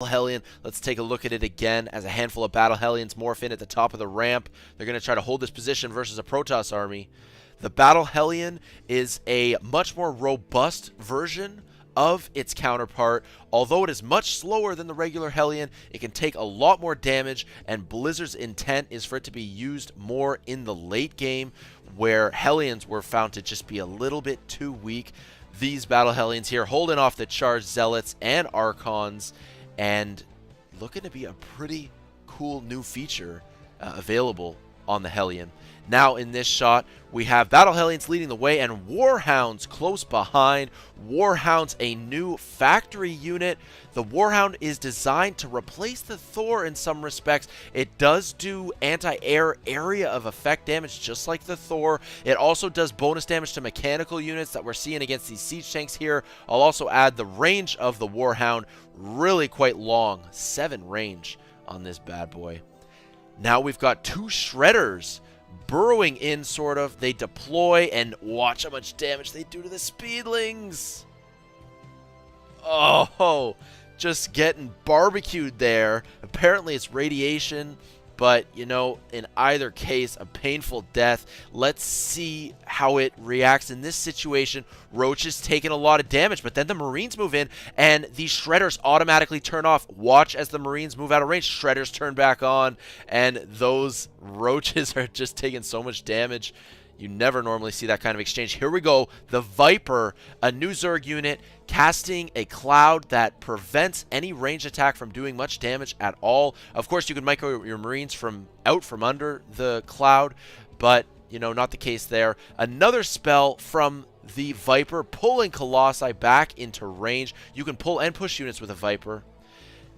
Hellion. Let's take a look at it again as a handful of Battle Hellions morph in at the top of the ramp. They're going to try to hold this position versus a Protoss army. The Battle Hellion is a much more robust version of its counterpart. Although it is much slower than the regular Hellion, it can take a lot more damage, and Blizzard's intent is for it to be used more in the late game, where Hellions were found to just be a little bit too weak. These Battle Hellions here holding off the charged Zealots and Archons, and looking to be a pretty cool new feature available on the Hellion. Now in this shot, we have Battle Hellions leading the way and Warhounds close behind. Warhounds, a new factory unit. The Warhound is designed to replace the Thor in some respects. It does do anti-air area of effect damage just like the Thor. It also does bonus damage to mechanical units that we're seeing against these siege tanks here. I'll also add the range of the Warhound, really quite long, 7 range on this bad boy. Now we've got 2 Shredders burrowing in, sort of. They deploy, and watch how much damage they do to the Speedlings. Oh, just getting barbecued there. Apparently it's radiation, but, you know, in either case, a painful death. Let's see how it reacts in this situation. Roach is taking a lot of damage, but then the Marines move in, and these Shredders automatically turn off. Watch as the Marines move out of range. Shredders turn back on, and those Roaches are just taking so much damage. You never normally see that kind of exchange. Here we go. The Viper, a new Zerg unit, casting a cloud that prevents any ranged attack from doing much damage at all. Of course, you can micro your Marines from under the cloud, but, you know, not the case there. Another spell from the Viper, pulling Colossi back into range. You can pull and push units with a Viper.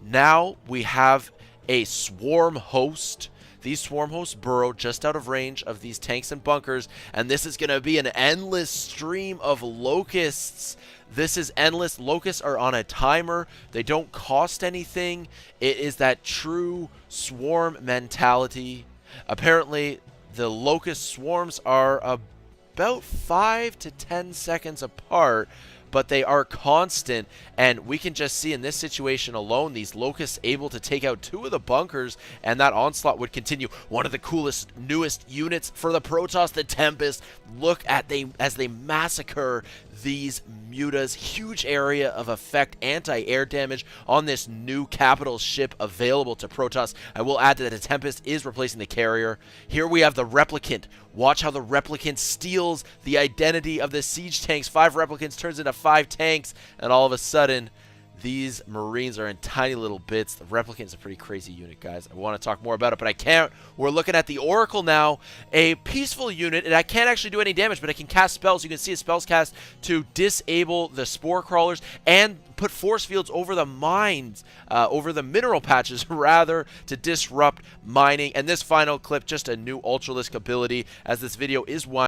Now we have a Swarm Host. These Swarm Hosts burrow just out of range of these tanks and bunkers, and this is going to be an endless stream of Locusts. This is endless. Locusts are on a timer. They don't cost anything. It is that true swarm mentality. Apparently, the Locust swarms are about 5 to 10 seconds apart, but they are constant, and we can just see in this situation alone, these Locusts able to take out 2 of the bunkers, and that onslaught would continue. One of the coolest, newest units for the Protoss, the Tempest. Look at as they massacre these mutas. Huge area of effect, anti-air damage on this new capital ship available to Protoss. I will add that the Tempest is replacing the carrier. Here we have the Replicant. Watch how the Replicant steals the identity of the siege tanks. 5 Replicants turns into 5 tanks, and all of a sudden, these Marines are in tiny little bits. The Replicant is a pretty crazy unit, guys. I want to talk more about it, but I can't. We're looking at the Oracle now, a peaceful unit, and I can't actually do any damage, but I can cast spells. You can see a spells cast to disable the Spore Crawlers and put force fields over the mines, over the mineral patches, rather, to disrupt mining. And this final clip, just a new Ultralisk ability, as this video is winding